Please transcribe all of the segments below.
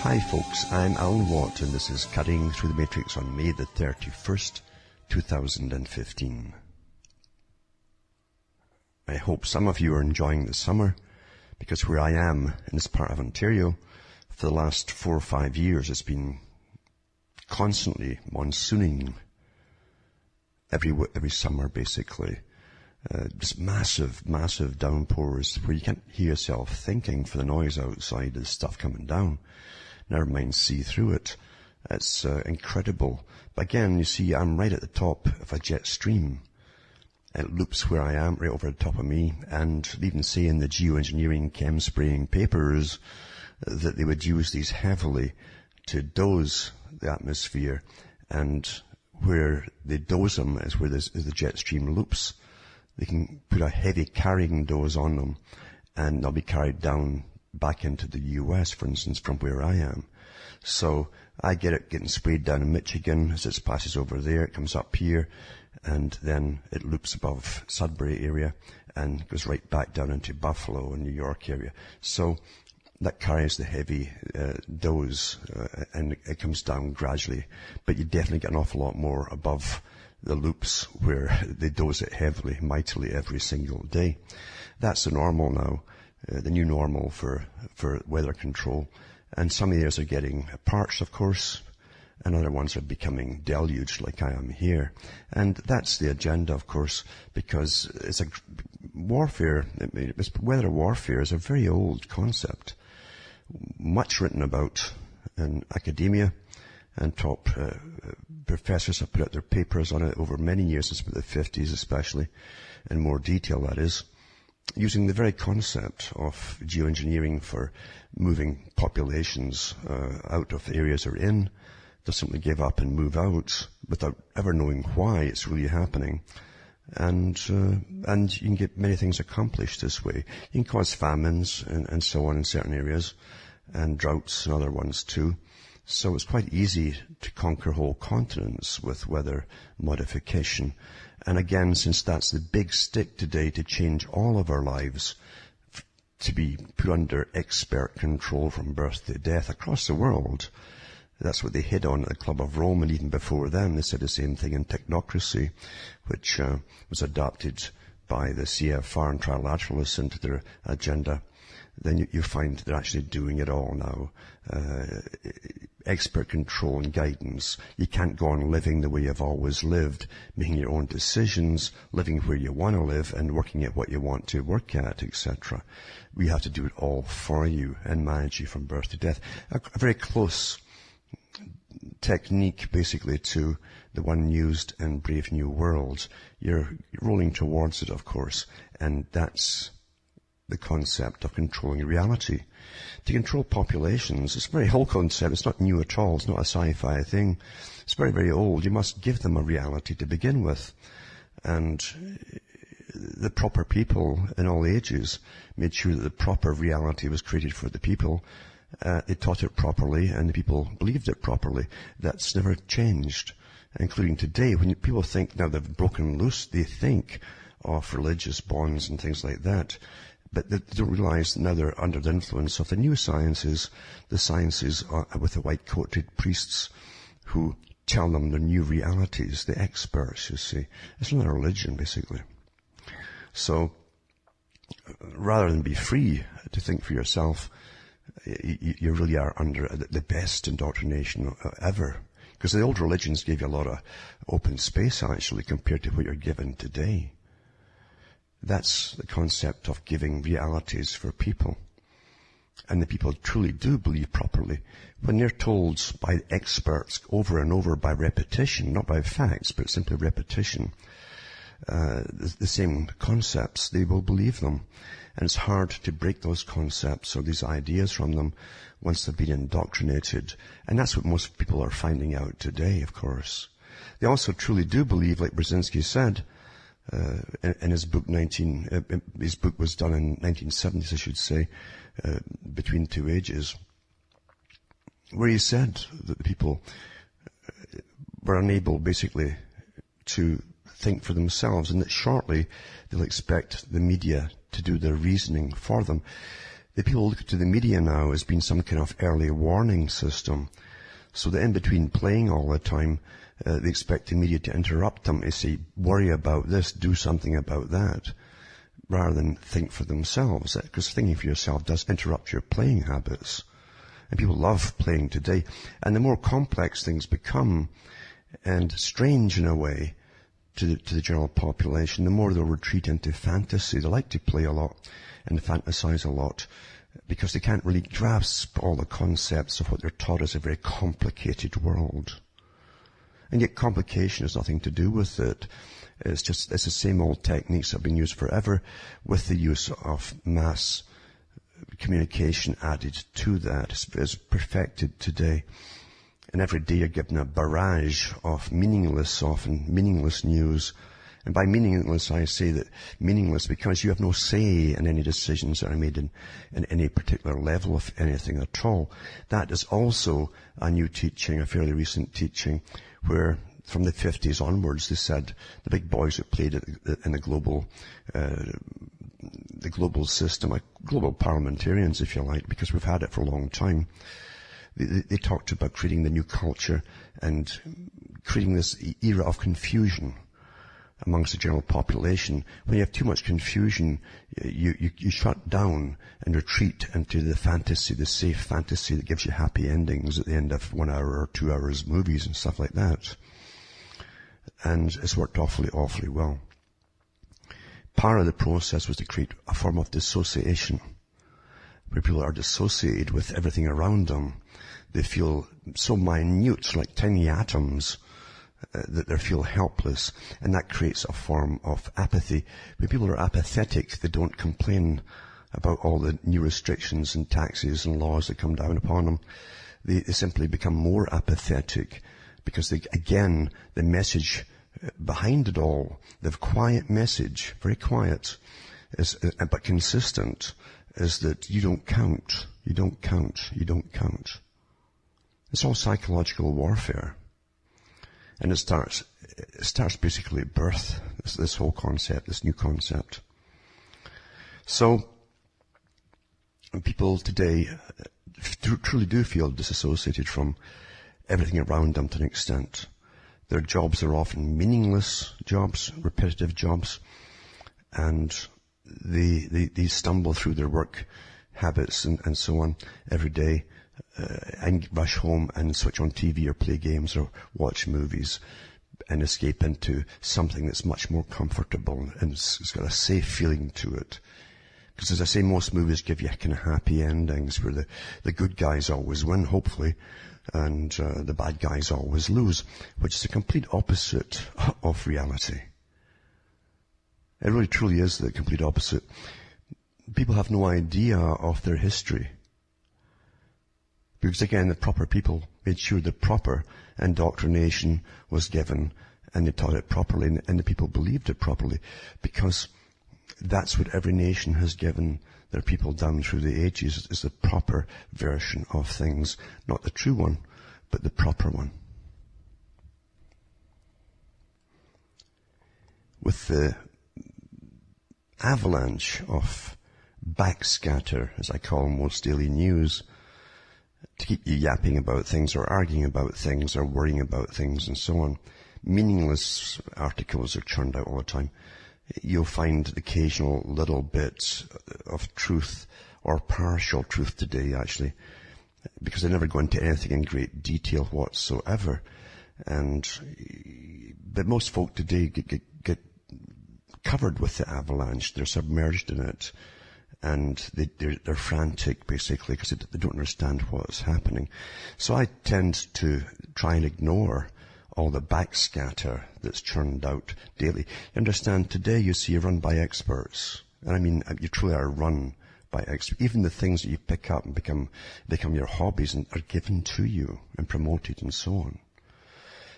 Hi folks, I'm Alan Watt and this is Cutting Through the Matrix on May the 31st, 2015. I hope some of you are enjoying the summer, because where I am in this part of Ontario, for the last 4 or 5 years it's been constantly monsooning every summer basically. Just massive downpours where you can't hear yourself thinking for the noise outside, the stuff coming down. Never mind see through it. It's incredible. But again, you see, I'm right at the top of a jet stream. It loops where I am, right over the top of me, and they even say in the geoengineering chem spraying papers that they would use these heavily to dose the atmosphere, and where they dose them is where the jet stream loops. They can put a heavy carrying dose on them, and they'll be carried down back into the US, for instance, from where I am. So I get it getting sprayed down in Michigan as it passes over there. It comes up here, and then it loops above Sudbury area and goes right back down into Buffalo and New York area. So that carries the heavy dose, and it comes down gradually. But you definitely get an awful lot more above the loops where they dose it heavily, mightily every single day. That's the normal now, the new normal for weather control. And some areas are getting parched, of course, and other ones are becoming deluged like I am here. And that's the agenda, of course, because it's a warfare. Weather warfare is a very old concept, much written about in academia, and top professors have put out their papers on it over many years, since the 50s especially, in more detail that is, using the very concept of geoengineering for moving populations out of areas they're in. They'll simply give up and move out without ever knowing why it's really happening. And you can get many things accomplished this way. You can cause famines and so on in certain areas, and droughts and other ones too. So it's quite easy to conquer whole continents with weather modification. And again, since that's the big stick today to change all of our lives, to be put under expert control from birth to death across the world, that's what they hit on at the Club of Rome, and even before then they said the same thing in technocracy, which was adopted by the CFR and trilateralists into their agenda. Then you find they're actually doing it all now. Expert control and guidance. You can't go on living the way you've always lived, making your own decisions, living where you want to live, and working at what you want to work at, etc. We have to do it all for you and manage you from birth to death. A very close technique, basically, to the one used in Brave New World. You're rolling towards it, of course, and that's the concept of controlling reality. To control populations, it's a very old concept. It's not new at all. It's not a sci-fi thing. It's very, very old. You must give them a reality to begin with. And the proper people in all ages made sure that the proper reality was created for the people. They taught it properly, and the people believed it properly. That's never changed, including today. When people think now they've broken loose, they think of religious bonds and things like that. But they don't realize now they're under the influence of the new sciences, the sciences with the white-coated priests who tell them their new realities, the experts, you see. It's not a religion, basically. So, rather than be free to think for yourself, you really are under the best indoctrination ever. Because the old religions gave you a lot of open space, actually, compared to what you're given today. That's the concept of giving realities for people. And the people truly do believe properly. When they're told by experts over and over by repetition, not by facts, but simply repetition, the same concepts, they will believe them. And it's hard to break those concepts or these ideas from them once they've been indoctrinated. And that's what most people are finding out today, of course. They also truly do believe, like Brzezinski said, in his book, his book was done in 1970s, I should say, Between Two Ages, where he said that the people were unable, basically, to think for themselves, and that shortly they'll expect the media to do their reasoning for them. The people look to the media now as being some kind of early warning system, so that in between playing all the time, they expect the media to interrupt them, to say, worry about this, do something about that, rather than think for themselves. Because thinking for yourself does interrupt your playing habits. And people love playing today. And the more complex things become, and strange in a way, to the general population, the more they'll retreat into fantasy. They like to play a lot and fantasize a lot because they can't really grasp all the concepts of what they're taught as a very complicated world. And yet complication has nothing to do with it. It's the same old techniques that have been used forever, with the use of mass communication added to that. It's perfected today. And every day you're given a barrage of often meaningless news. And by meaningless, I say that meaningless because you have no say in any decisions that are made in any particular level of anything at all. That is also a new teaching, a fairly recent teaching, where from the 50s onwards they said the big boys who played in the global system, like global parliamentarians, if you like, because we've had it for a long time. They talked about creating the new culture and creating this era of confusion amongst the general population. When you have too much confusion, you shut down and retreat into the fantasy, the safe fantasy that gives you happy endings at the end of 1 hour or 2 hours movies and stuff like that. And it's worked awfully, awfully well. Part of the process was to create a form of dissociation, where people are dissociated with everything around them. They feel so minute, like tiny atoms, that they feel helpless, and that creates a form of apathy. When people are apathetic, they don't complain about all the new restrictions and taxes and laws that come down upon them. They simply become more apathetic because the message behind it all, the quiet message, very quiet, but consistent, is that you don't count, you don't count, you don't count. It's all psychological warfare. And it starts basically at birth, this whole concept, this new concept. So, people today truly do feel disassociated from everything around them to an extent. Their jobs are often meaningless jobs, repetitive jobs, and they stumble through their work habits and so on every day, and rush home and switch on TV or play games or watch movies and escape into something that's much more comfortable and it's got a safe feeling to it. Because as I say, most movies give you kind of happy endings where the good guys always win, hopefully, and the bad guys always lose, which is the complete opposite of reality. It really truly is the complete opposite. People have no idea of their history. Because again, the proper people made sure the proper indoctrination was given and they taught it properly and the people believed it properly, because that's what every nation has given their people down through the ages, is the proper version of things. Not the true one, but the proper one. With the avalanche of backscatter, as I call most daily news, to keep you yapping about things or arguing about things or worrying about things and so on. Meaningless articles are churned out all the time. You'll find the occasional little bit of truth or partial truth today, actually, because they never go into anything in great detail whatsoever. But most folk today get covered with the avalanche. They're submerged in it. And they're frantic, basically, because they don't understand what's happening. So I tend to try and ignore all the backscatter that's churned out daily. You understand, today you see, you're run by experts. And I mean, you truly are run by experts. Even the things that you pick up and become your hobbies and are given to you and promoted and so on.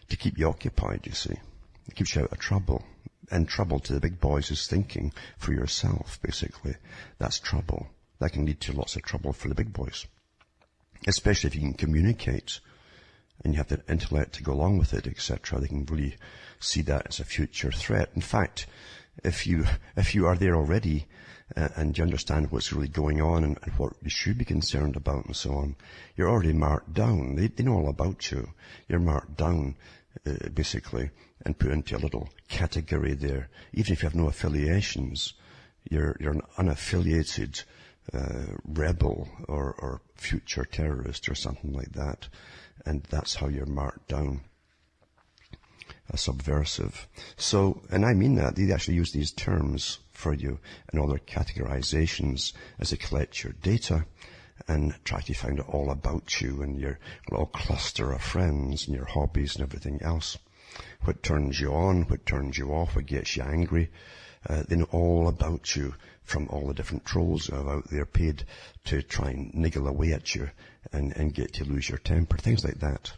To keep you occupied, you see. It keeps you out of trouble. And trouble to the big boys is thinking for yourself, basically. That's trouble. That can lead to lots of trouble for the big boys. Especially if you can communicate and you have the intellect to go along with it, etc. They can really see that as a future threat. In fact, If you are there already, and you understand what's really going on and what you should be concerned about and so on, you're already marked down. They know all about you. You're marked down, basically, and put into a little category there. Even if you have no affiliations, you're an unaffiliated rebel or future terrorist or something like that. And that's how you're marked down. A subversive. So, and I mean that, they actually use these terms for you and all their categorizations as they collect your data and try to find out all about you and your little cluster of friends and your hobbies and everything else. What turns you on, what turns you off, what gets you angry. They know all about you from all the different trolls who are out there paid to try and niggle away at you and get you to lose your temper, things like that.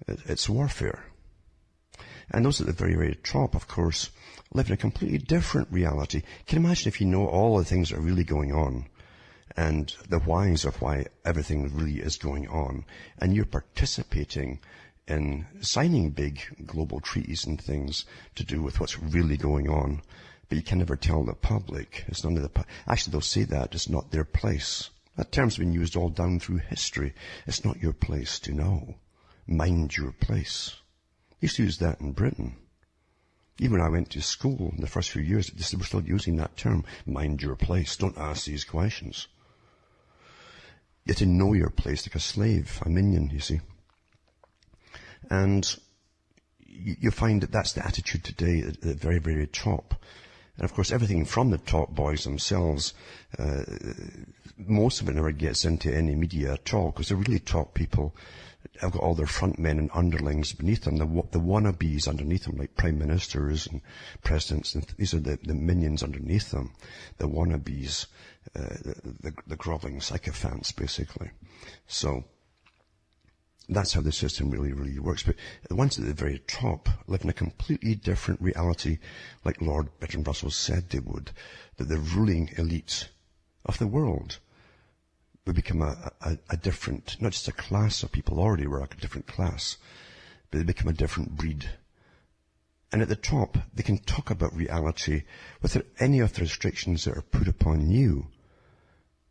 It's warfare. And those at the very, very top, of course, live in a completely different reality. Can you imagine if you know all the things that are really going on and the whys of why everything really is going on, and you're participating in signing big global treaties and things to do with what's really going on, but you can never tell the public. It's none of the actually, they'll say that it's not their place. That term's been used all down through history. It's not your place to know. Mind your place. I used to use that in Britain. Even when I went to school in the first few years, they were still using that term. Mind your place. Don't ask these questions. You have to know your place like a slave, a minion, you see. And you find that that's the attitude today at the very, very top. And of course, everything from the top boys themselves, most of it never gets into any media at all, because they're really top people. I've got all their front men and underlings beneath them, the wannabes underneath them, like prime ministers and presidents. And these are the minions underneath them, the wannabes, the groveling sycophants, basically. So that's how the system really, really works. But the ones at the very top live in a completely different reality, like Lord Bertrand Russell said they would, that the ruling elite of the world would become a different, not just a class of people, already were a different class, but they become a different breed. And at the top, they can talk about reality without any of the restrictions that are put upon you.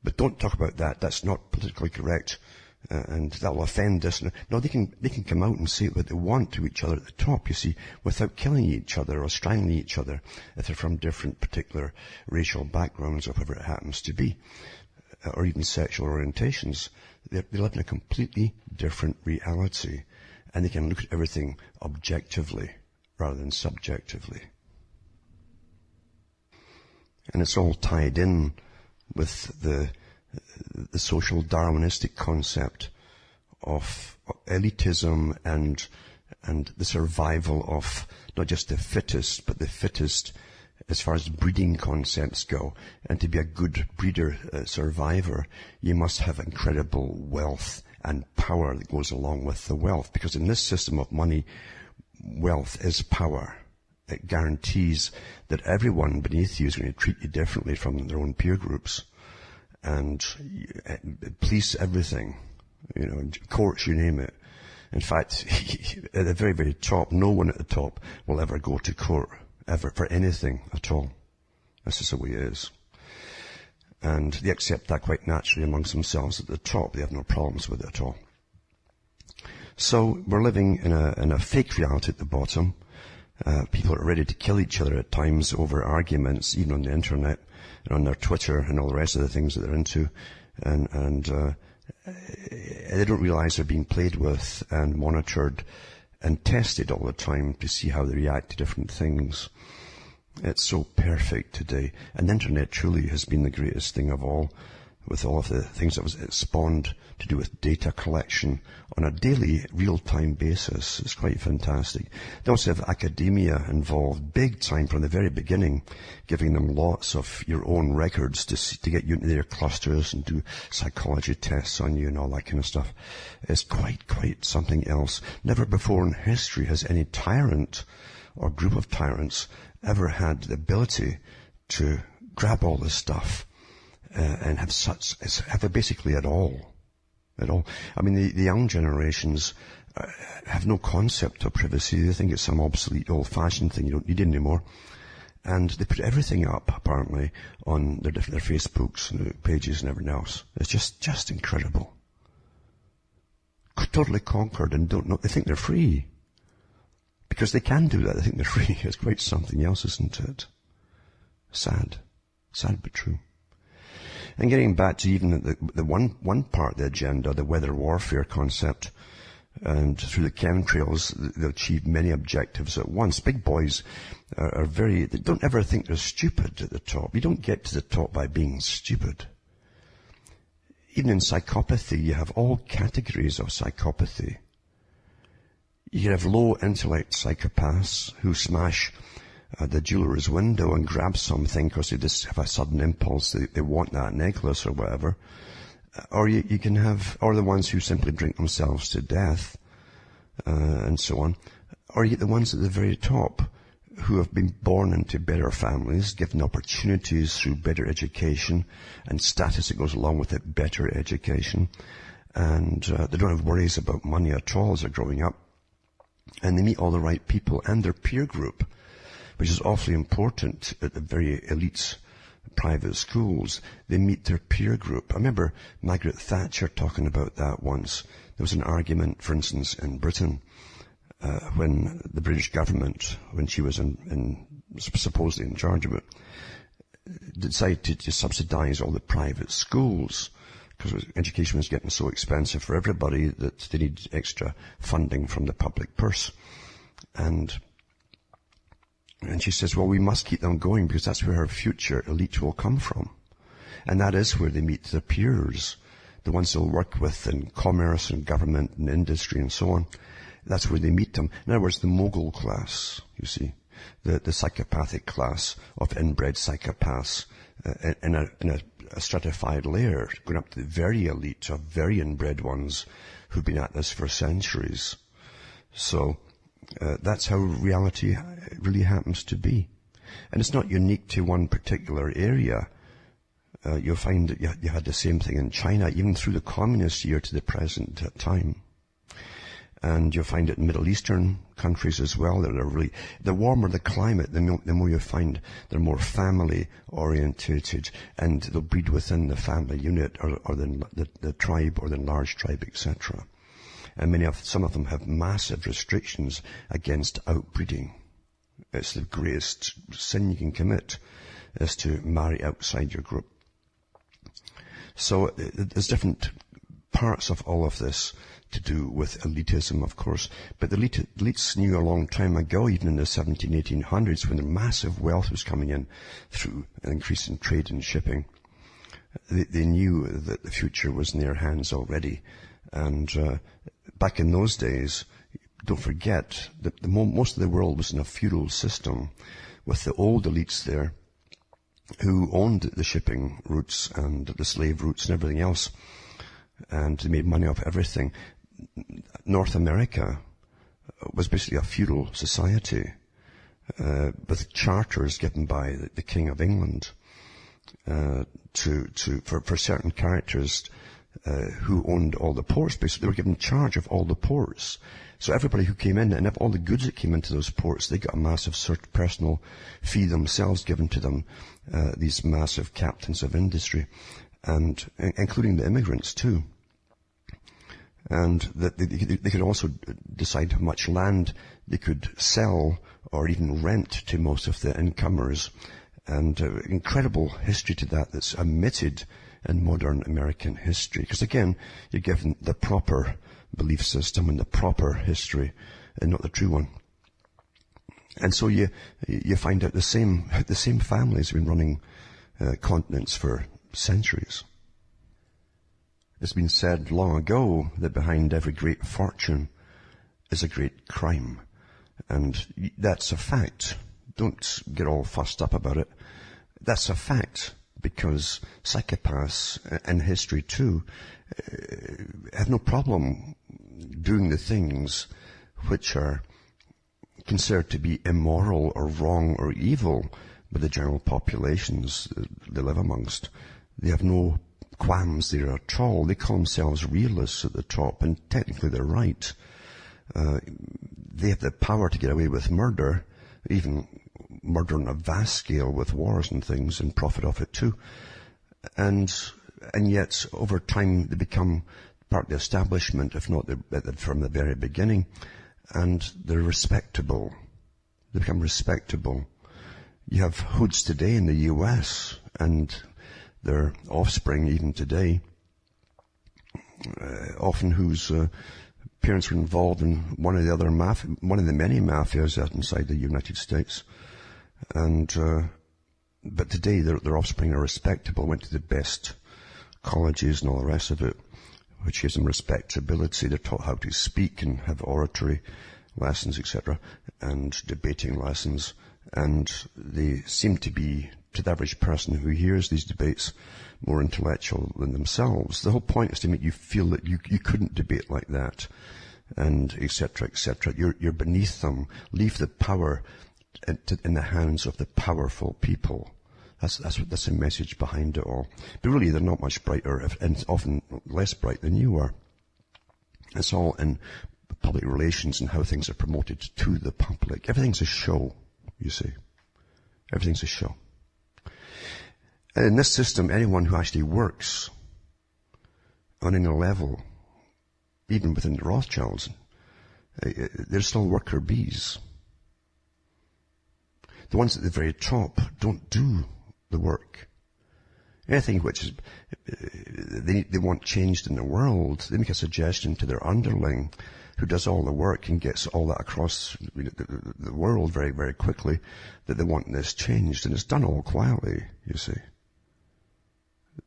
But don't talk about that. That's not politically correct. And that will offend us. No, they can come out and say what they want to each other at the top, you see, without killing each other or strangling each other if they're from different particular racial backgrounds or whatever it happens to be, or even sexual orientations. They live in a completely different reality, and they can look at everything objectively rather than subjectively. And it's all tied in with the social Darwinistic concept of elitism and the survival of not just the fittest, but the fittest as far as breeding concepts go. And to be a good breeder, survivor, you must have incredible wealth and power that goes along with the wealth. Because in this system of money, wealth is power. It guarantees that everyone beneath you is going to treat you differently from their own peer groups. And police everything, courts, you name it. In fact, at the very, very top, no one at the top will ever go to court, ever, for anything at all. That's just the way it is. And they accept that quite naturally amongst themselves at the top. They have no problems with it at all. So we're living in a fake reality at the bottom. People are ready to kill each other at times over arguments, even on the internet and on their Twitter and all the rest of the things that they're into. And they don't realize they're being played with and monitored and tested all the time to see how they react to different things. It's so perfect today. And the internet truly has been the greatest thing of all, with all of the things that it spawned to do with data collection on a daily, real-time basis. It's quite fantastic. They also have academia involved big time from the very beginning, giving them lots of your own records to get you into their clusters and do psychology tests on you and all that kind of stuff. It's quite something else. Never before in history has any tyrant or group of tyrants ever had the ability to grab all this stuff and have basically at all. I mean, the young generations have no concept of privacy. They think it's some obsolete, old-fashioned thing you don't need anymore. And they put everything up, apparently, on their Facebooks and pages and everything else. It's just incredible. Totally conquered and don't know, they think they're free. Because they can do that, they think they're free. It's quite something else, isn't it? Sad. Sad but true. And getting back to even the one part of the agenda, the weather warfare concept, and through the chemtrails, they achieve many objectives at once. Big boys they don't ever think they're stupid at the top. You don't get to the top by being stupid. Even in psychopathy, you have all categories of psychopathy. You have low intellect psychopaths who smash the jeweler's window and grab something because they just have a sudden impulse. They want that necklace or whatever. Or you can have, or the ones who simply drink themselves to death, and so on. Or you get the ones at the very top who have been born into better families, given opportunities through better education and status that goes along with it, better education. And they don't have worries about money at all as they're growing up. And they meet all the right people and their peer group, which is awfully important at the very elite private schools. They meet their peer group. I remember Margaret Thatcher talking about that once. There was an argument, for instance, in Britain, when the British government, when she was supposedly in charge of it, decided to subsidize all the private schools because education was getting so expensive for everybody that they need extra funding from the public purse. And she says, well, we must keep them going because that's where our future elite will come from. And that is where they meet their peers, the ones they'll work with in commerce and government and industry and so on. That's where they meet them. In other words, the mogul class, you see, the psychopathic class of inbred psychopaths in a stratified layer, going up to the very elite of very inbred ones who've been at this for centuries. So that's how reality really happens to be. And it's not unique to one particular area. You'll find that you had the same thing in China, even through the communist year to the present time. And you'll find it in Middle Eastern countries as well. The warmer the climate, the more you find they're more family orientated, and they'll breed within the family unit or the tribe or the large tribe, etc. And some of them have massive restrictions against outbreeding. It's the greatest sin you can commit, is to marry outside your group. So there's different parts of all of this to do with elitism, of course. But the elites knew a long time ago, even in the 1800s, when the massive wealth was coming in through an increase in trade and shipping. They knew that the future was in their hands already. And back in those days, don't forget that most of the world was in a feudal system with the old elites there who owned the shipping routes and the slave routes and everything else. And they made money off everything. North America was basically a feudal society with charters given by the King of England for certain characters who owned all the ports. Basically, they were given charge of all the ports. So everybody who came in, and all the goods that came into those ports, they got a massive personal fee themselves given to them, these massive captains of industry, and including the immigrants too. And that they could also decide how much land they could sell or even rent to most of the incomers. And incredible history to that's omitted in modern American history. Because again, you're given the proper belief system and the proper history and not the true one. And so you find out the same families have been running continents for centuries. It's been said long ago that behind every great fortune is a great crime. And that's a fact. Don't get all fussed up about it. That's a fact, because psychopaths in history too have no problem doing the things which are considered to be immoral or wrong or evil by the general populations they live amongst. They have no qualms there at all. They call themselves realists at the top, and technically they're right. They have the power to get away with murder, even murder on a vast scale with wars and things and profit off it too. And yet, over time, they become part of the establishment, if not from the very beginning, and they're respectable. They become respectable. You have hoods today in the US, and their offspring even today, often whose parents were involved in one of the many mafias inside the United States. And but today their offspring are respectable, went to the best colleges and all the rest of it, which gives them respectability. They're taught how to speak and have oratory lessons, etc., and debating lessons. And they seem to be, to the average person who hears these debates, more intellectual than themselves. The whole point is to make you feel that you couldn't debate like that, and etc., etc. You're beneath them. Leave the power in the hands of the powerful people. That's the message behind it all. But really, they're not much brighter, and often less bright than you are. It's all in public relations and how things are promoted to the public. Everything's a show, you see. Everything's a show. And in this system, anyone who actually works on any level, even within the Rothschilds, they're still worker bees. The ones at the very top don't do the work. Anything which is they want changed in the world, they make a suggestion to their underling, who does all the work and gets all that across the world very, very quickly, that they want this changed. And it's done all quietly, you see.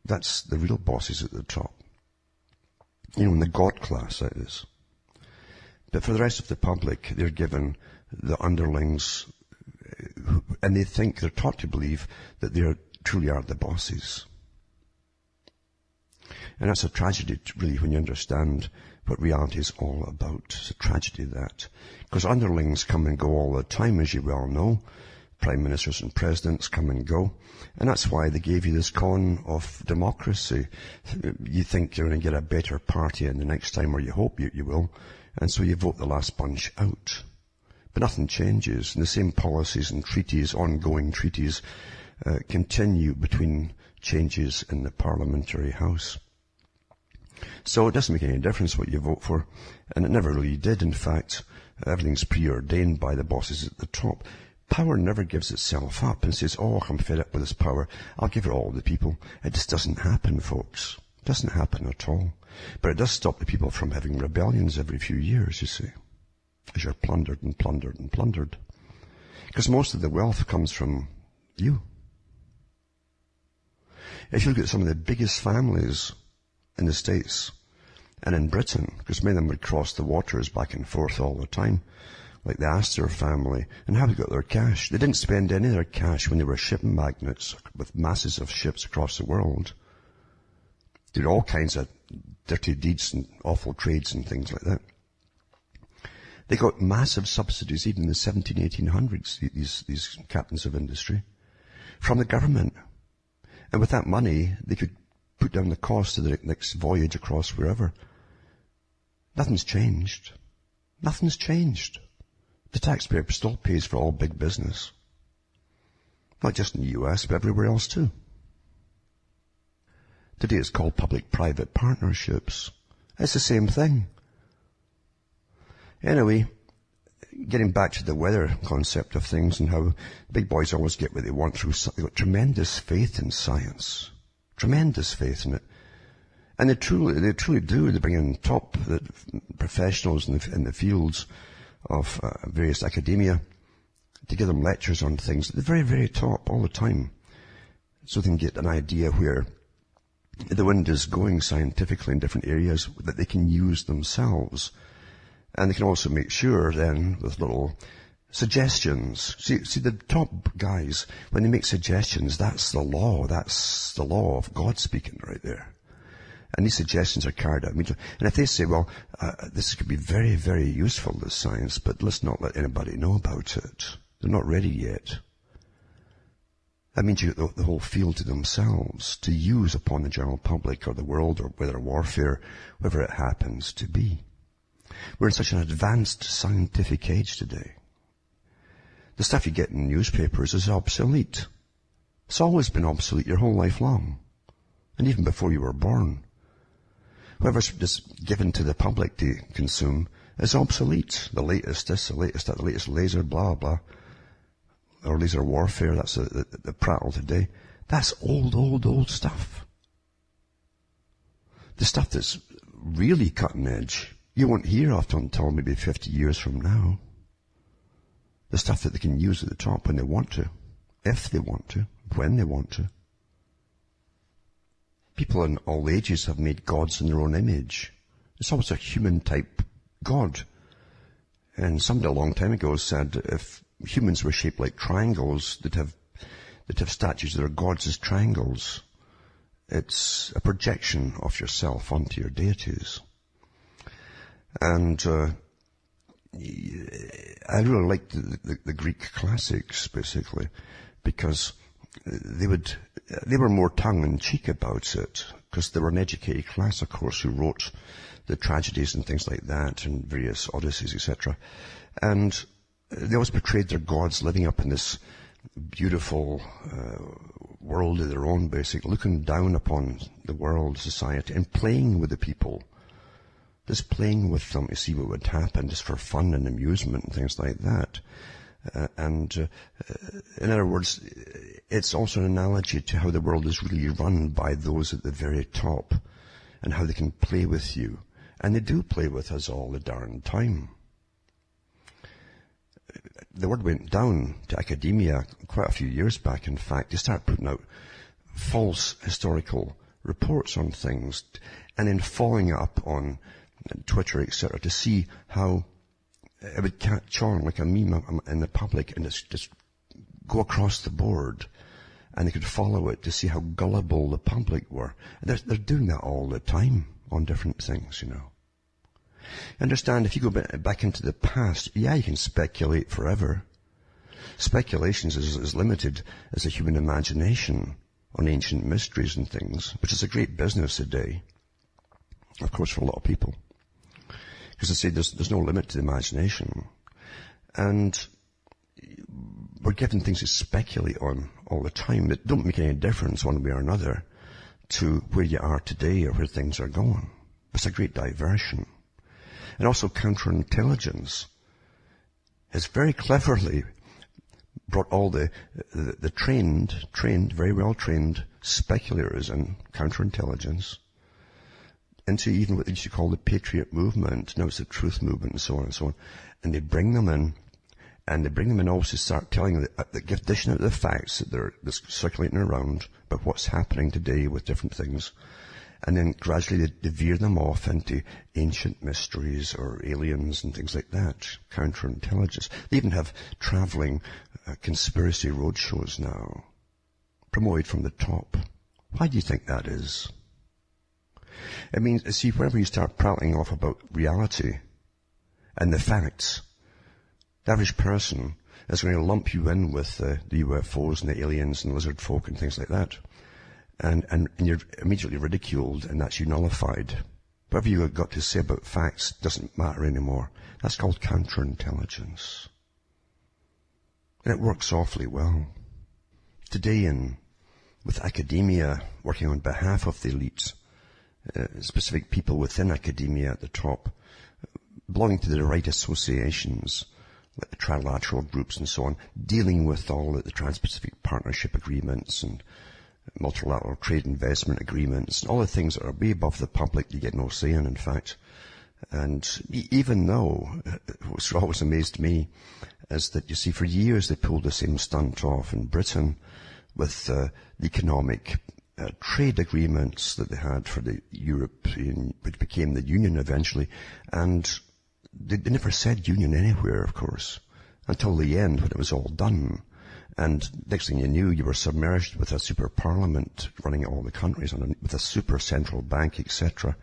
That's the real bosses at the top. In the God class, that is. But for the rest of the public, they're given the underlings, and they think, they're taught to believe that they truly are the bosses. And that's a tragedy, really, when you understand what reality is all about. It's a tragedy, that. Because underlings come and go all the time, as you well know. Prime ministers and presidents come and go. And that's why they gave you this con of democracy. You think you're going to get a better party in the next time, or you hope you will. And so you vote the last bunch out. But nothing changes. And the same policies and treaties, ongoing treaties, continue between changes in the parliamentary house. So it doesn't make any difference what you vote for. And it never really did. In fact, everything's preordained by the bosses at the top. Power never gives itself up and says, oh, I'm fed up with this power, I'll give it all to the people. It just doesn't happen, folks. It doesn't happen at all. But it does stop the people from having rebellions every few years, you see, as you're plundered and plundered and plundered. Because most of the wealth comes from you. If you look at some of the biggest families in the States and in Britain, because many of them would cross the waters back and forth all the time, like the Astor family, and how they got their cash. They didn't spend any of their cash when they were shipping magnates with masses of ships across the world. They did all kinds of dirty deeds and awful trades and things like that. They got massive subsidies even in the 1800s, these captains of industry, from the government. And with that money, they could put down the cost of the next voyage across wherever. Nothing's changed. Nothing's changed. The taxpayer still pays for all big business. Not just in the US, but everywhere else too. Today it's called public-private partnerships. It's the same thing. Anyway, getting back to the weather concept of things and how big boys always get what they want through, they've got tremendous faith in science. Tremendous faith in it. And they truly do. They bring in top professionals in the fields of various academia to give them lectures on things at the very, very top all the time, so they can get an idea where the wind is going scientifically in different areas that they can use themselves. And they can also make sure then with little suggestions. See the top guys, when they make suggestions, that's the law. That's the law of God speaking right there. And these suggestions are carried out. And if they say, well, this could be very, very useful, this science, but let's not let anybody know about it. They're not ready yet. That means you get the whole field to themselves to use upon the general public or the world or weather warfare, whatever it happens to be. We're in such an advanced scientific age today The stuff you get in newspapers is obsolete. It's always been obsolete your whole life long. And even before you were born. Whatever's just given to the public to consume is obsolete. The latest this, the latest that, the latest laser, blah, blah. Or laser warfare, that's the prattle today. That's old stuff. The stuff that's really cutting edge, you won't hear of until maybe 50 years from now. The stuff that they can use at the top when they want to, if they want to, when they want to. People in all ages have made gods in their own image. It's always a human-type god. And somebody a long time ago said if humans were shaped like triangles, they'd have statues that are gods as triangles. It's a projection of yourself onto your deities. And I really liked the Greek classics, basically, because they were more tongue-in-cheek about it, because they were an educated class, of course, who wrote the tragedies and things like that, and various Odysseys, etc. And they always portrayed their gods living up in this beautiful world of their own, basically, looking down upon the world, society, and playing with the people. Just playing with them to see what would happen, just for fun and amusement and things like that. In other words, it's also an analogy to how the world is really run by those at the very top, and how they can play with you. And they do play with us all the darn time. The word went down to academia quite a few years back, in fact. They started putting out false historical reports on things, and then following up on Twitter, etc., to see how it would catch on like a meme in the public, and just go across the board, and they could follow it to see how gullible the public were. They're doing that all the time on different things, you know. Understand, if you go back into the past, yeah, you can speculate forever. Speculation is as limited as the human imagination on ancient mysteries and things, which is a great business today, of course, for a lot of people. Because I say there's no limit to the imagination. And we're given things to speculate on all the time that don't make any difference one way or another to where you are today or where things are going. It's a great diversion. And also counterintelligence has very cleverly brought all the trained, very well trained speculators in counterintelligence into even what they used to call the Patriot movement. Now it's the Truth movement and so on and so on. And they bring them in, and they bring them in also to start telling dishing out the facts that they're circulating around about what's happening today with different things. And then gradually they veer them off into ancient mysteries or aliens and things like that, counterintelligence. They even have traveling conspiracy roadshows now, promoted from the top. Why do you think that is? It means, see, whenever you start prattling off about reality and the facts, the average person is going to lump you in with the UFOs and the aliens and lizard folk and things like that. And you're immediately ridiculed, and that's you nullified. Whatever you have got to say about facts doesn't matter anymore. That's called counterintelligence. And it works awfully well. Today, with academia working on behalf of the elites, specific people within academia at the top, belonging to the right associations, like the trilateral groups and so on, dealing with all the Trans-Pacific Partnership agreements and multilateral trade investment agreements, and all the things that are way above the public, you get no say in fact. And even though, what's always amazed me is that, you see, for years they pulled the same stunt off in Britain with the economic trade agreements that they had for the European, which became the Union eventually, and they never said Union anywhere, of course, until the end when it was all done. And next thing you knew, you were submerged with a super parliament running all the countries, with a super central bank, etc.,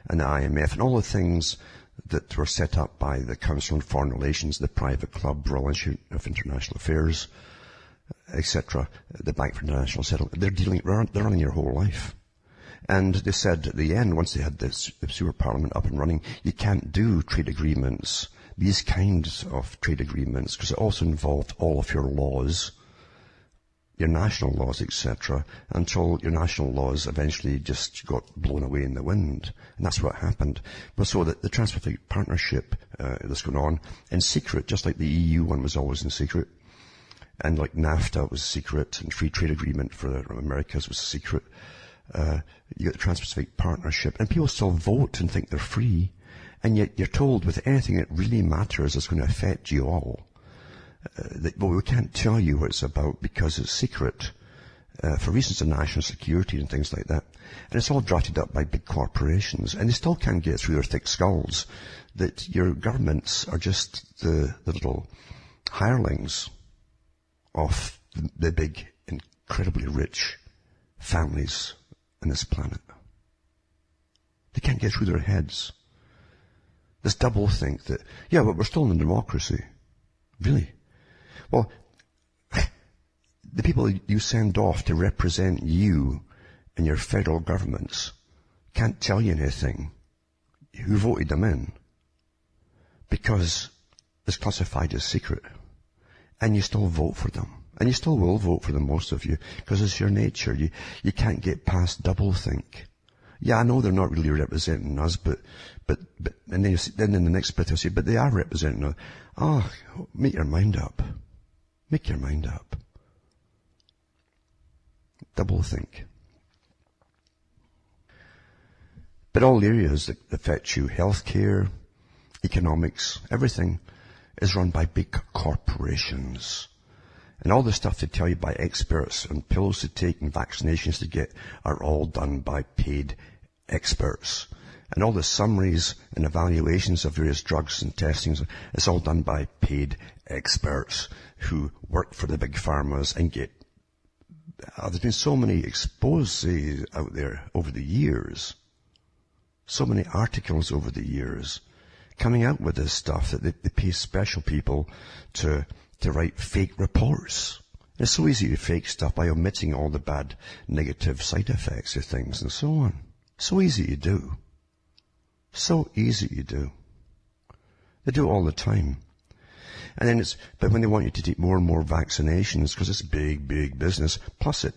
and the IMF, and all the things that were set up by the Council on Foreign Relations, the Private Club, Royal Institute of International Affairs, etc., the Bank for International Settlement. They're running your whole life. And they said at the end, once they had the super parliament up and running, you can't do trade agreements these kinds of trade agreements, because it also involved all of your laws, your national laws, etc., until your national laws eventually just got blown away in the wind. And that's what happened. But so the Trans-Pacific Partnership that's going on in secret, just like the EU one was always in secret, and like NAFTA was secret, and Free Trade Agreement for the Americas was secret. You got the Trans-Pacific Partnership, and people still vote and think they're free, and yet you're told with anything that really matters is going to affect you all, that, well, we can't tell you what it's about because it's secret, for reasons of national security and things like that. And it's all drafted up by big corporations, and they still can't get through their thick skulls that your governments are just the little hirelings of the big, incredibly rich families on this planet. They can't get through their heads. This double think that, yeah, but we're still in a democracy. Really? Well, the people you send off to represent you in your federal governments can't tell you anything. Who voted them in? Because it's classified as secret. And you still vote for them. And you still will vote for them, most of you, because it's your nature. You can't get past doublethink. Yeah, I know they're not really representing us, but and then in the next bit they'll say, but they are representing us. Oh, make your mind up. Make your mind up. Doublethink. But all areas that affect you, healthcare, economics, everything is run by big corporations. And all the stuff they tell you by experts and pills to take and vaccinations to get are all done by paid experts. And all the summaries and evaluations of various drugs and testings, it's all done by paid experts who work for the big pharmas and get... there's been so many exposes out there over the years, so many articles over the years, coming out with this stuff that they pay special people to write fake reports. It's so easy to fake stuff by omitting all the bad negative side effects of things and so on. So easy to do. So easy to do. They do it all the time. And then but when they want you to take more and more vaccinations, because it's big, big business, plus it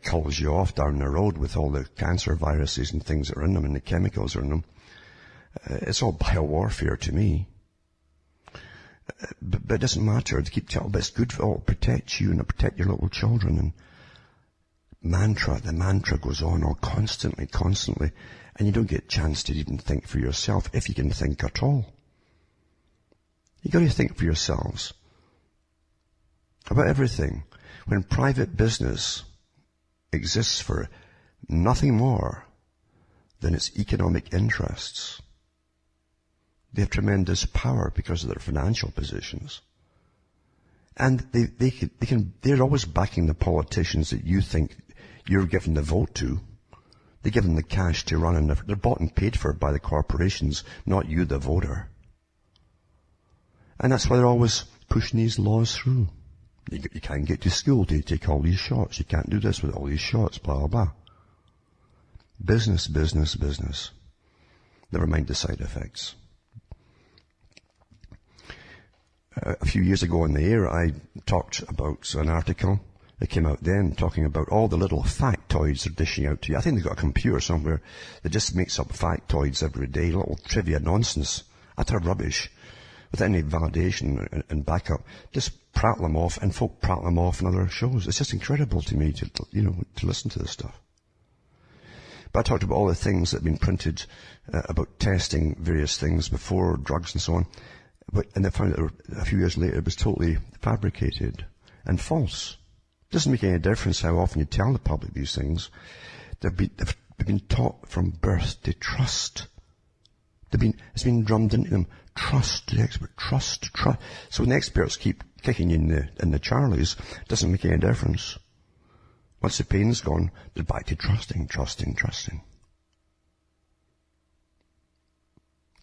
culls you off down the road with all the cancer viruses and things that are in them and the chemicals are in them. It's all biowarfare to me. But it doesn't matter. They keep telling, but it's good for all. It protects you and it protect your little children. And the mantra goes on all constantly. And you don't get a chance to even think for yourself, if you can think at all. You got to think for yourselves about everything. When private business exists for nothing more than its economic interests, they have tremendous power because of their financial positions. And they're always backing the politicians that you think you're giving the vote to. They give them the cash to run, and they're bought and paid for by the corporations, not you, the voter. And that's why they're always pushing these laws through. You can't get to school to take all these shots. You can't do this with all these shots, blah, blah, blah. Business. Never mind the side effects. A few years ago on the air, I talked about an article that came out then talking about all the little factoids they're dishing out to you. I think they've got a computer somewhere that just makes up factoids every day, little trivia nonsense, utter rubbish, without any validation and backup. Just prattle them off, and folk prattle them off in other shows. It's just incredible to me to listen to this stuff. But I talked about all the things that have been printed about testing various things before, drugs and so on. And they found that a few years later it was totally fabricated and false. It doesn't make any difference how often you tell the public these things. They've been taught from birth to trust. It's been drummed into them. Trust the expert. Trust. So when the experts keep kicking you in the Charlies, it doesn't make any difference. Once the pain's gone, they're back to trusting.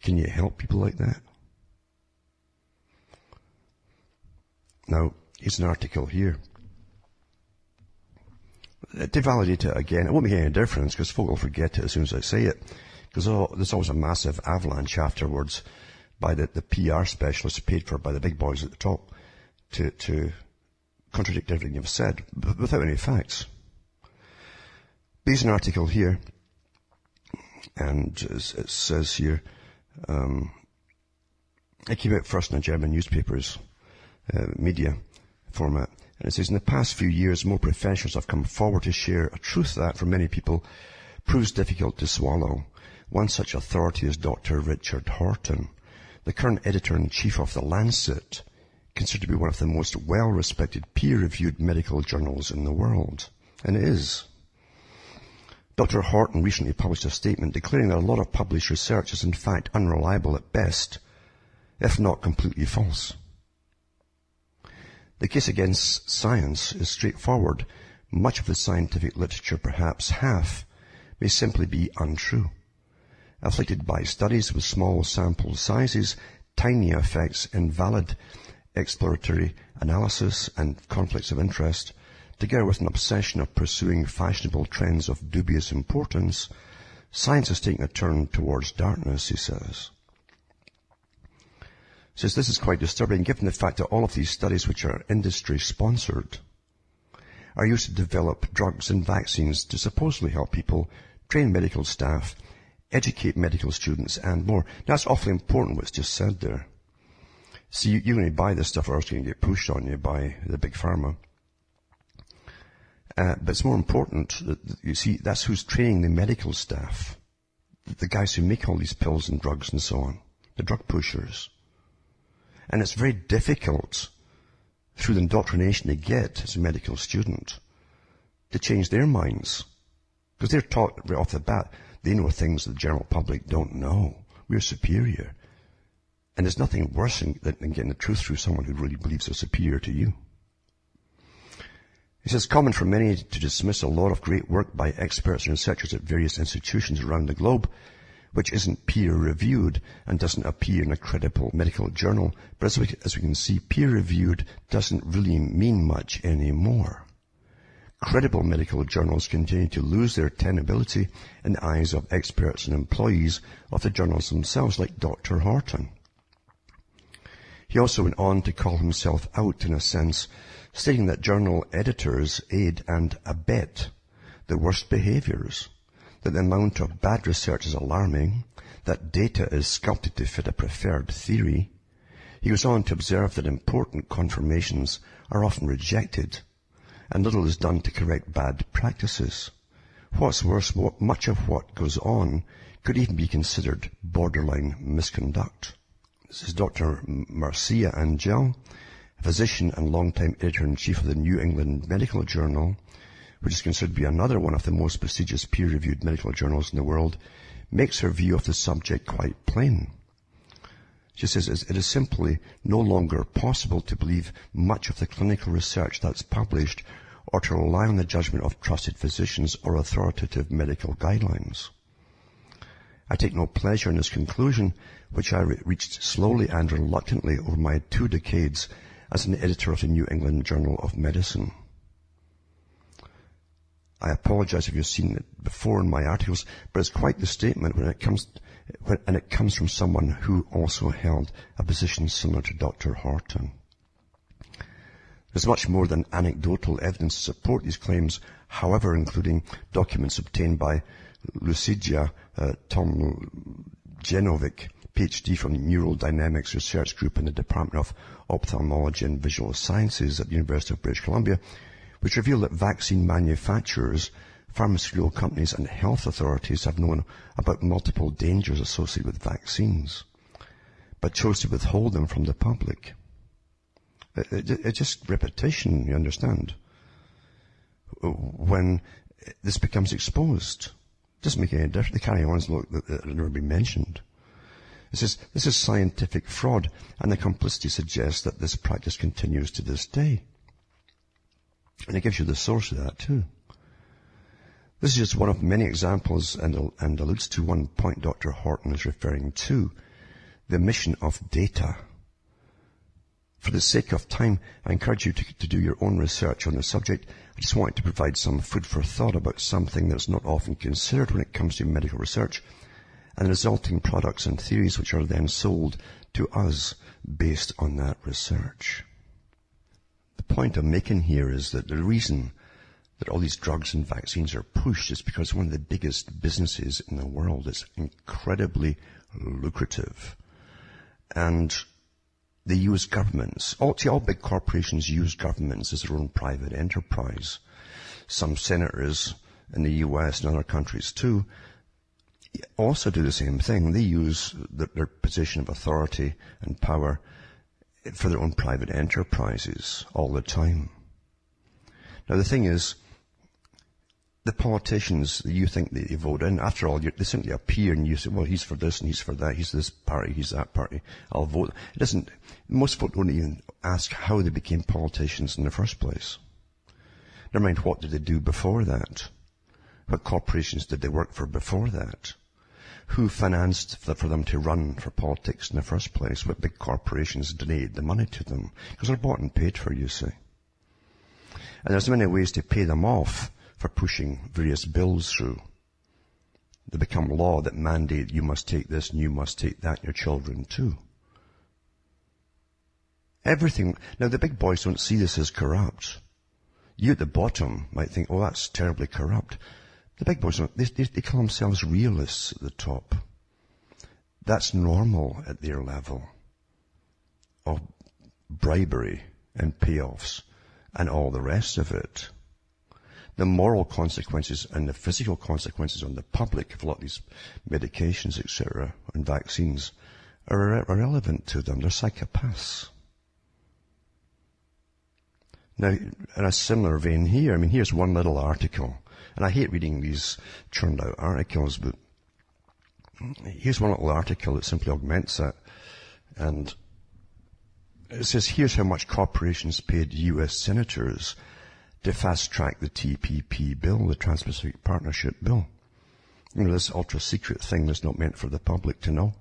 Can you help people like that? Now, here's an article here. To validate it again, it won't make any difference because folk will forget it as soon as I say it. Because there's always a massive avalanche afterwards by the PR specialists paid for by the big boys at the top to contradict everything you've said, but without any facts. There's an article here, and it says here, it came out first in the German newspapers, media format, and it says, in the past few years, more professionals have come forward to share a truth that, for many people, proves difficult to swallow. One such authority is Dr. Richard Horton, the current editor-in-chief of The Lancet, considered to be one of the most well-respected peer-reviewed medical journals in the world. And it is. Dr. Horton recently published a statement declaring that a lot of published research is in fact unreliable at best, if not completely false. The case against science is straightforward. Much of the scientific literature, perhaps half, may simply be untrue. Afflicted by studies with small sample sizes, tiny effects, invalid exploratory analysis, and conflicts of interest, together with an obsession of pursuing fashionable trends of dubious importance, science is taking a turn towards darkness, he says. He says this is quite disturbing given the fact that all of these studies, which are industry-sponsored, are used to develop drugs and vaccines to supposedly help people, train medical staff, educate medical students, and more. That's awfully important what's just said there. See, you only buy this stuff or else it's going to get pushed on you by the big pharma. But it's more important that, you see, that's who's training the medical staff, the guys who make all these pills and drugs and so on, the drug pushers. And it's very difficult, through the indoctrination they get as a medical student, to change their minds. Because they're taught right off the bat, they know things the general public don't know. We're superior. And there's nothing worse than getting the truth through someone who really believes they're superior to you. He says, common for many to dismiss a lot of great work by experts and researchers at various institutions around the globe, which isn't peer-reviewed and doesn't appear in a credible medical journal. But as we can see, peer-reviewed doesn't really mean much anymore. Credible medical journals continue to lose their tenability in the eyes of experts and employees of the journals themselves, like Dr. Horton. He also went on to call himself out, in a sense, stating that journal editors aid and abet the worst behaviors, that the amount of bad research is alarming, that data is sculpted to fit a preferred theory. He goes on to observe that important confirmations are often rejected, and little is done to correct bad practices. What's worse, much of what goes on could even be considered borderline misconduct. This is Dr. Marcia Angel, a physician and longtime editor-in-chief of the New England Medical Journal, which is considered to be another one of the most prestigious peer-reviewed medical journals in the world, makes her view of the subject quite plain. She says it is simply no longer possible to believe much of the clinical research that's published or to rely on the judgment of trusted physicians or authoritative medical guidelines. I take no pleasure in this conclusion, which I reached slowly and reluctantly over my 2 decades as an editor of the New England Journal of Medicine. I apologize if you've seen it before in my articles, but it's quite the statement when it comes from someone who also held a position similar to Dr. Horton. There's much more than anecdotal evidence to support these claims, however, including documents obtained by Lucidia Tomljenovic, PhD from the Neural Dynamics Research Group in the Department of Ophthalmology and Visual Sciences at the University of British Columbia, which reveal that vaccine manufacturers, pharmaceutical companies, and health authorities have known about multiple dangers associated with vaccines, but chose to withhold them from the public. It's just repetition, you understand. When this becomes exposed, it doesn't make any difference. They carry on as though it had never been mentioned. It says, this is scientific fraud, and the complicity suggests that this practice continues to this day. And it gives you the source of that too. This is just one of many examples and alludes to one point Dr. Horton is referring to, the mission of data. For the sake of time, I encourage you to do your own research on the subject. I just wanted to provide some food for thought about something that's not often considered when it comes to medical research and the resulting products and theories which are then sold to us based on that research. The point I'm making here is that the reason that all these drugs and vaccines are pushed is because one of the biggest businesses in the world is incredibly lucrative. And they use governments. All big corporations use governments as their own private enterprise. Some senators in the US and other countries too also do the same thing. They use their position of authority and power for their own private enterprises all the time. Now the thing is, the politicians that you think that you vote in, after all, they simply appear and you say, well, he's for this and he's for that, he's this party, he's that party, I'll vote. It doesn't, most folk don't even ask how they became politicians in the first place. Never mind what did they do before that. What corporations did they work for before that? Who financed for them to run for politics in the first place? What big corporations donated the money to them? Because they're bought and paid for, you see. And there's many ways to pay them off for pushing various bills through. They become law that mandate you must take this and you must take that, your children too. Everything. Now the big boys don't see this as corrupt. You at the bottom might think, oh, that's terribly corrupt. The big boys don't. They call themselves realists at the top. That's normal at their level of bribery and payoffs and all the rest of it. The moral consequences and the physical consequences on the public of a lot of these medications, etc., and vaccines are irrelevant to them. They're psychopaths. Now, in a similar vein here, I mean, here's one little article. And I hate reading these churned out articles, but here's one little article that simply augments that. And it says, here's how much corporations paid US senators to fast-track the TPP bill, the Trans-Pacific Partnership Bill. You know, this ultra-secret thing that's not meant for the public to know.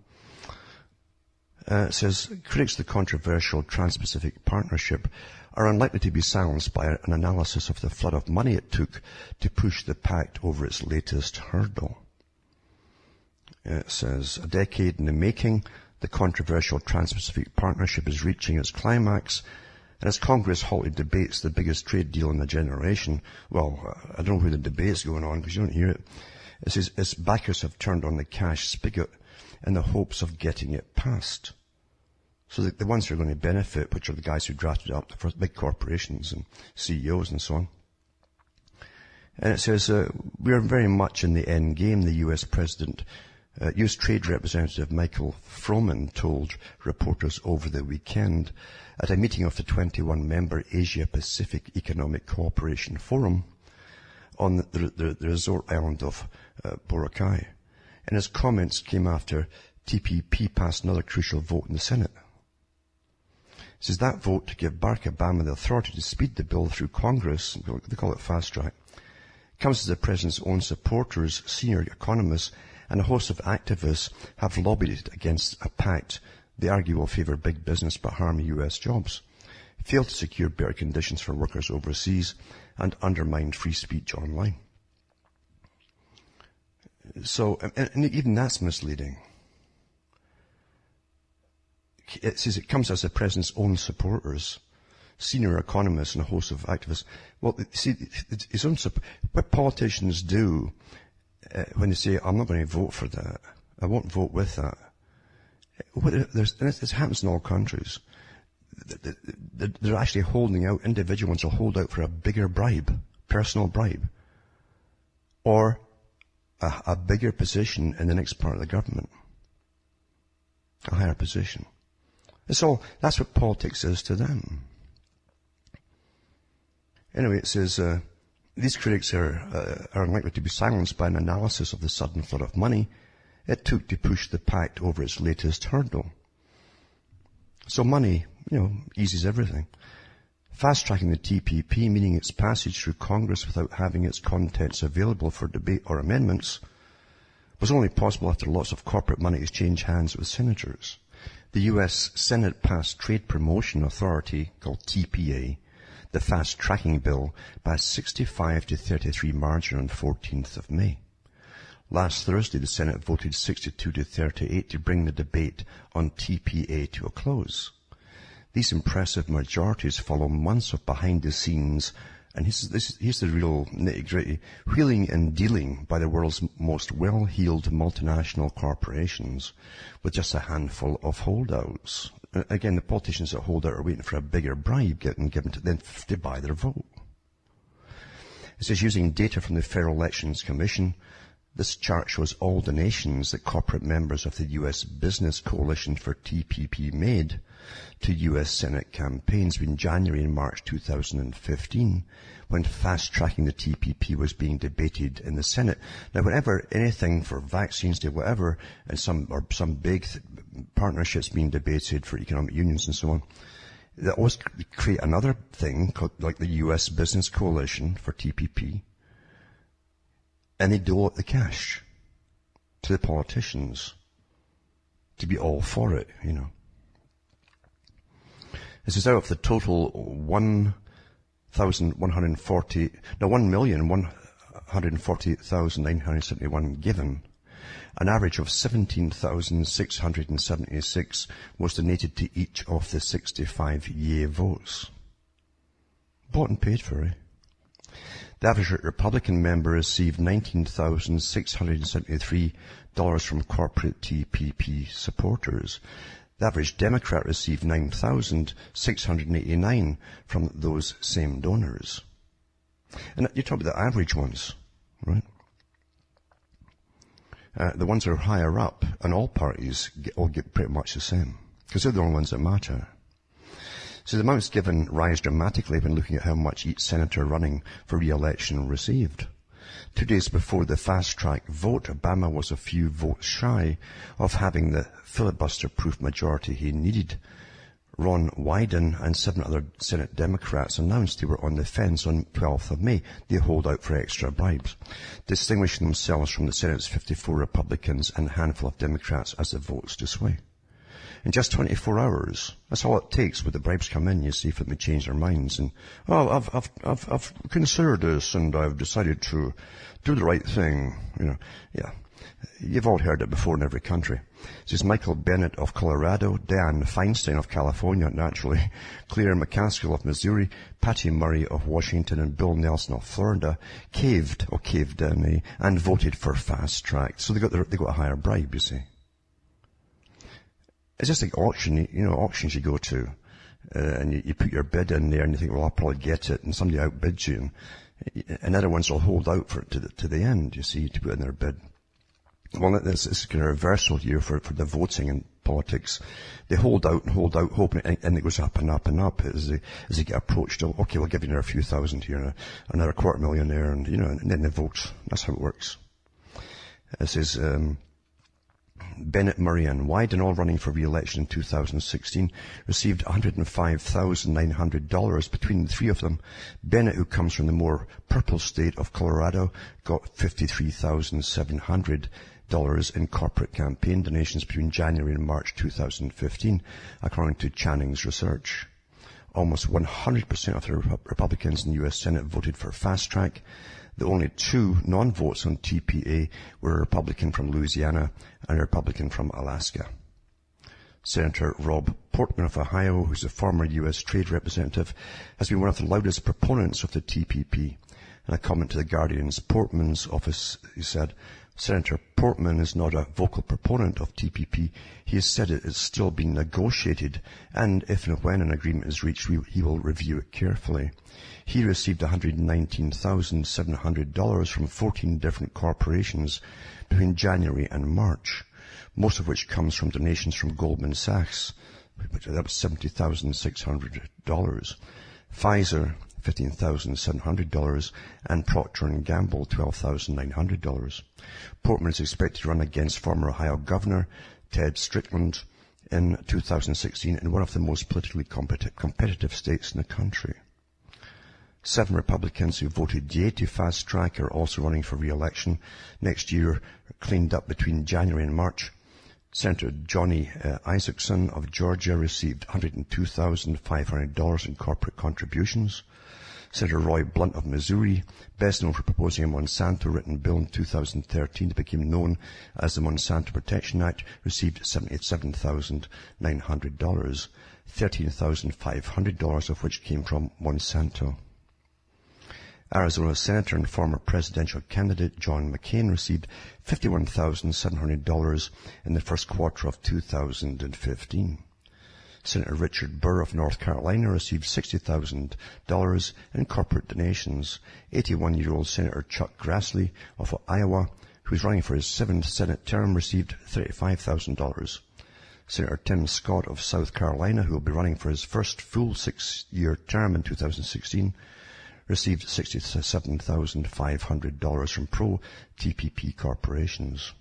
It says, critics of the controversial Trans-Pacific Partnership are unlikely to be silenced by an analysis of the flood of money it took to push the pact over its latest hurdle. It says, a decade in the making, the controversial Trans-Pacific Partnership is reaching its climax, and as Congress halted debates, the biggest trade deal in a generation, well, I don't know where the debate's going on because you don't hear it. It says, its backers have turned on the cash spigot in the hopes of getting it passed. So the ones who are going to benefit, which are the guys who drafted up the first big corporations and CEOs and so on. And it says, we are very much in the end game, the US President, US Trade Representative Michael Froman told reporters over the weekend at a meeting of the 21-member Asia-Pacific Economic Cooperation Forum on the resort island of Boracay. And his comments came after TPP passed another crucial vote in the Senate. It says that vote to give Barack Obama the authority to speed the bill through Congress, they call it fast track, comes as the president's own supporters, senior economists, and a host of activists have lobbied against a pact they argue will favour big business but harm US jobs, fail to secure better conditions for workers overseas, and undermine free speech online. So, and even that's misleading. It says it comes as the president's own supporters, senior economists and a host of activists. Well, see, his own what politicians do when they say, I'm not going to vote for that, I won't vote with that. This happens in all countries. They're actually holding out, individuals will hold out for a bigger bribe, personal bribe, or a bigger position in the next part of the government, a higher position. That's what politics is to them. Anyway, it says, these critics are unlikely to be silenced by an analysis of the sudden flood of money it took to push the pact over its latest hurdle. So money, eases everything. Fast-tracking the TPP, meaning its passage through Congress without having its contents available for debate or amendments, was only possible after lots of corporate money exchanged hands with senators. The US Senate passed Trade Promotion Authority, called TPA, the fast-tracking bill, by a 65-33 margin on 14th of May. Last Thursday, the Senate voted 62 to 38 to bring the debate on TPA to a close. These impressive majorities follow months of behind-the-scenes, and here's the real nitty-gritty, wheeling and dealing by the world's most well-heeled multinational corporations with just a handful of holdouts. Again, the politicians that hold out are waiting for a bigger bribe given to them to buy their vote. It says, using data from the Federal Elections Commission, this chart shows all donations that corporate members of the U.S. Business Coalition for TPP made to U.S. Senate campaigns between January and March 2015, when fast-tracking the TPP was being debated in the Senate. Now, whenever anything for vaccines to whatever, and some big partnerships being debated for economic unions and so on, they always create another thing called like the U.S. Business Coalition for TPP, and they dole out the cash to the politicians to be all for it, you know. This is out of the total 1,140,971 given. An average of 17,676 was donated to each of the 65 yea votes. Bought and paid for, eh? The average Republican member received $19,673 from corporate TPP supporters. The average Democrat received $9,689 from those same donors. And you're talking about the average ones, right? The ones that are higher up, and all parties all get pretty much the same, because they're the only ones that matter. So the amounts given rise dramatically when looking at how much each senator running for re-election received. 2 days before the fast-track vote, Obama was a few votes shy of having the filibuster-proof majority he needed. Ron Wyden and 7 other Senate Democrats announced they were on the fence on 12th of May. They hold out for extra bribes, distinguishing themselves from the Senate's 54 Republicans and a handful of Democrats as the votes to sway. In just 24 hours, that's all it takes when the bribes come in, you see, for them to change their minds. And, I've considered this and I've decided to do the right thing. You know, yeah. You've all heard it before in every country. This is Michael Bennet of Colorado, Dianne Feinstein of California, naturally, Claire McCaskill of Missouri, Patty Murray of Washington, and Bill Nelson of Florida caved in, and voted for fast track. So they got a higher bribe, you see. It's just like auctions you go to, and you put your bid in there and you think, well, I'll probably get it, and somebody outbids you, and other ones will hold out for it to the end, you see, to put in their bid. Well, this is kind of a reversal here for the voting in politics. They hold out, hoping, and it goes up and up and up as they get approached. Oh, okay, we'll give you another few thousand here, another $250,000 there, and and then they vote. That's how it works. This is Bennett, Murray, and Wyden, all running for re-election in 2016, received $105,900 between the 3 of them. Bennett, who comes from the more purple state of Colorado, got $53,700 in corporate campaign donations between January and March 2015, according to Channing's research. Almost 100% of the Republicans in the U.S. Senate voted for fast track. The only 2 non-votes on TPA were a Republican from Louisiana and a Republican from Alaska. Senator Rob Portman of Ohio, who's a former U.S. trade representative, has been one of the loudest proponents of the TPP. In a comment to The Guardian's Portman's office, he said, Senator Portman is not a vocal proponent of TPP. He has said it is still being negotiated, and if and when an agreement is reached, he will review it carefully. He received $119,700 from 14 different corporations between January and March, most of which comes from donations from Goldman Sachs, that was $70,600, Pfizer, $15,700, and Procter & Gamble, $12,900. Portman is expected to run against former Ohio Governor Ted Strickland in 2016 in one of the most politically competitive states in the country. 7 Republicans who voted yea to fast track are also running for re-election next year, cleaned up between January and March. Senator Johnny Isaacson of Georgia received $102,500 in corporate contributions. Senator Roy Blunt of Missouri, best known for proposing a Monsanto-written bill in 2013 that became known as the Monsanto Protection Act, received $77,900, $13,500 of which came from Monsanto. Arizona Senator and former presidential candidate John McCain received $51,700 in the first quarter of 2015. Senator Richard Burr of North Carolina received $60,000 in corporate donations. 81-year-old Senator Chuck Grassley of Iowa, who is running for his 7th Senate term, received $35,000. Senator Tim Scott of South Carolina, who will be running for his first full 6-year term in 2016, received $67,500 from pro-TPP corporations.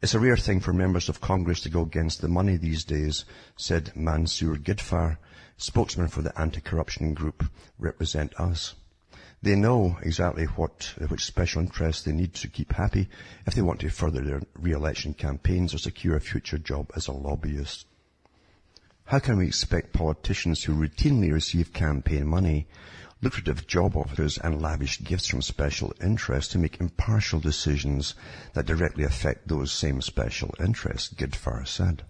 It's a rare thing for members of Congress to go against the money these days, said Mansoor Gidfar, spokesman for the anti-corruption group Represent Us. They know exactly which special interests they need to keep happy if they want to further their re-election campaigns or secure a future job as a lobbyist. How can we expect politicians who routinely receive campaign money, lucrative job offers and lavish gifts from special interests to make impartial decisions that directly affect those same special interests, Gidfar said.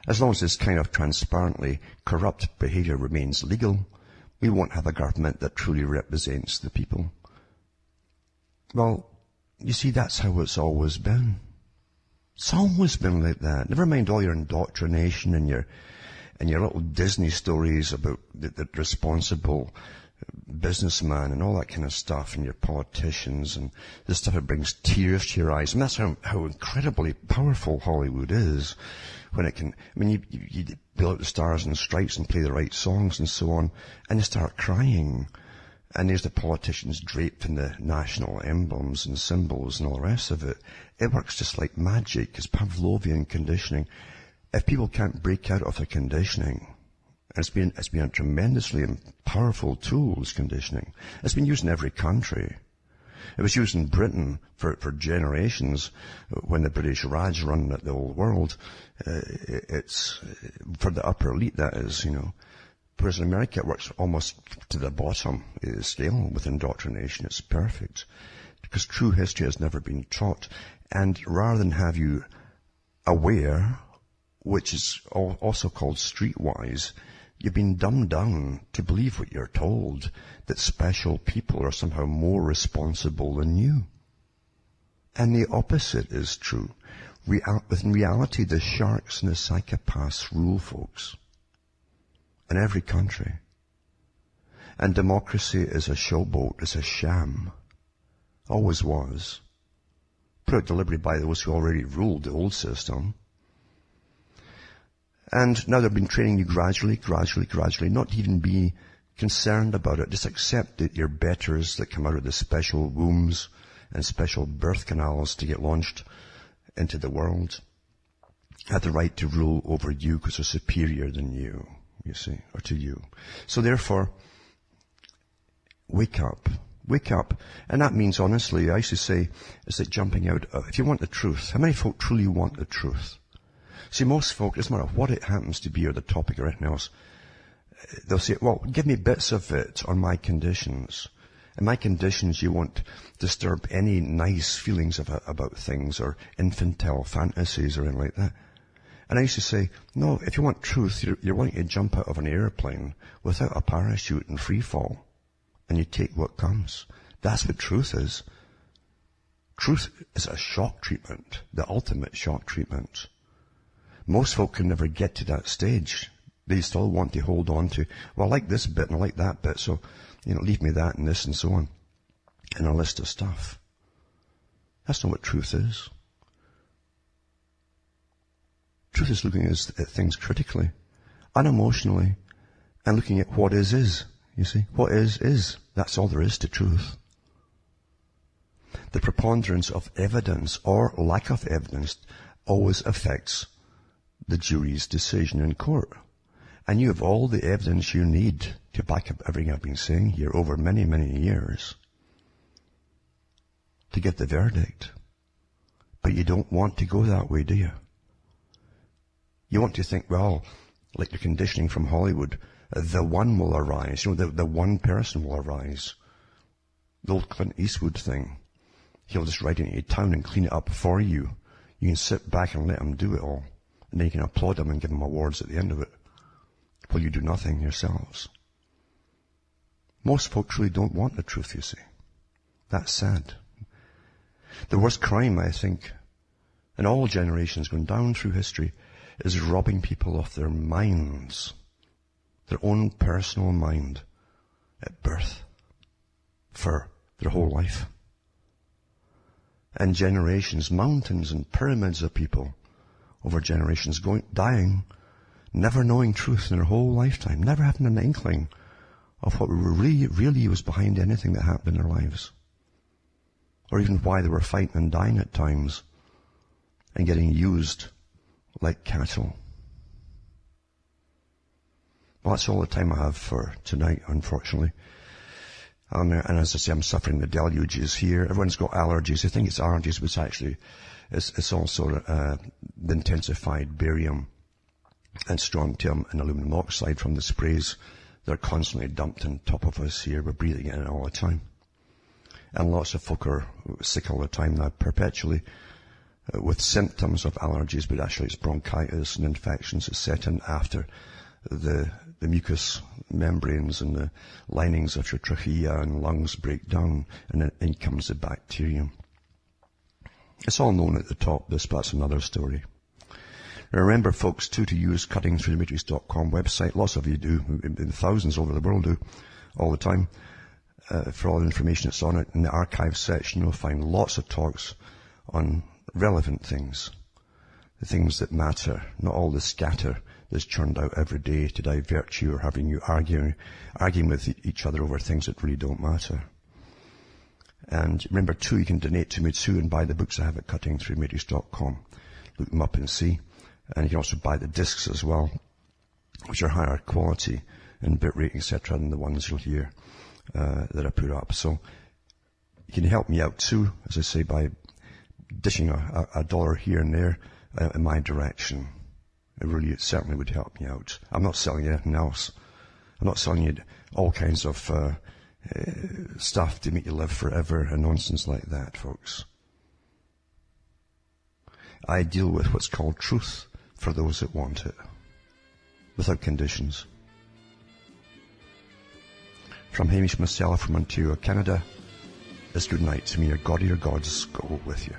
As long as this kind of transparently corrupt behaviour remains legal, we won't have a government that truly represents the people. Well, you see, that's how it's always been. It's always been like that. Never mind all your indoctrination and your little Disney stories about the responsible businessman and all that kind of stuff, and your politicians and the stuff that brings tears to your eyes. And that's how incredibly powerful Hollywood is. When it can, I mean, you build out the stars and stripes and play the right songs and so on, and you start crying. And there's the politicians draped in the national emblems and symbols and all the rest of it. It works just like magic. It's Pavlovian conditioning. If people can't break out of their conditioning, it's been a tremendously powerful tool, this conditioning. It's been used in every country. It was used in Britain for generations when the British Raj run the whole world. It's for the upper elite, that is, Whereas in America, it works almost to the bottom of the scale with indoctrination. It's perfect. Because true history has never been taught. And rather than have you aware, which is also called streetwise, you've been dumbed down to believe what you're told, that special people are somehow more responsible than you. And the opposite is true. In reality, the sharks and the psychopaths rule, folks, in every country. And democracy is a showboat, it's a sham. Always was. Put out deliberately by those who already ruled the old system. And now they've been training you gradually, not to even be concerned about it. Just accept that your betters that come out of the special wombs and special birth canals to get launched into the world have the right to rule over you because they're superior than you see, or to you. So therefore, wake up. And that means, honestly, I used to say, is that jumping out, if you want the truth, how many folk truly want the truth? See, most folk, it doesn't matter what it happens to be or the topic or anything else, they'll say, well, give me bits of it on my conditions. And my conditions, you won't disturb any nice feelings about things or infantile fantasies or anything like that. And I used to say, no, if you want truth, you're wanting to jump out of an airplane without a parachute and free fall. And you take what comes. That's what truth is. Truth is a shock treatment, the ultimate shock treatment. Most folk can never get to that stage. They still want to hold on to, well, I like this bit and I like that bit, so, leave me that and this and so on. And a list of stuff. That's not what truth is. Truth is looking at things critically, unemotionally, and looking at what is. You see, what is. That's all there is to truth. The preponderance of evidence or lack of evidence always affects the jury's decision in court. And you have all the evidence you need to back up everything I've been saying here over many, many years to get the verdict. But you don't want to go that way, do you? You want to think, well, like the conditioning from Hollywood, the one will arise. The one person will arise. The old Clint Eastwood thing. He'll just ride into town and clean it up for you. You can sit back and let him do it all. And then you can applaud him and give him awards at the end of it. Well, you do nothing yourselves. Most folks really don't want the truth, you see. That's sad. The worst crime, I think, in all generations going down through history, is robbing people of their minds, their own personal mind, at birth, for their whole life. And generations, mountains and pyramids of people over generations dying, never knowing truth in their whole lifetime, never having an inkling of what really was behind anything that happened in their lives. Or even why they were fighting and dying at times and getting used like cattle. Well, that's all the time I have for tonight, unfortunately. And as I say, I'm suffering the deluges here. Everyone's got allergies. They think it's allergies, but actually it's also the intensified barium and strontium and aluminum oxide from the sprays that are constantly dumped on top of us here. We're breathing it in all the time. And lots of folk are sick all the time now, perpetually, with symptoms of allergies, but actually it's bronchitis and infections that set in after the mucous membranes and the linings of your trachea and lungs break down, and then in comes the bacterium. It's all known at the top, but that's another story. Now remember, folks, too, to use cuttingthroughthematrix.com website. Lots of you do, thousands over the world do, all the time. For all the information that's on it, in the archive section, you'll find lots of talks on relevant things, the things that matter, not all the scatter that's churned out every day to divert you or having you arguing with each other over things that really don't matter. And remember, too, you can donate to me, too, and buy the books I have at cuttingthroughthematrix.com. Look them up and see. And you can also buy the discs as well, which are higher quality and bit rate, etc., than the ones you'll hear that I put up. So you can help me out too, as I say, by dishing a dollar here and there in my direction. It certainly would help me out. I'm not selling you anything else. I'm not selling you all kinds of stuff to make you live forever and nonsense like that, folks. I deal with what's called truth for those that want it, without conditions. From Hamish Marcella from Ontario, Canada, it's good night to me. Your God or your gods go with you.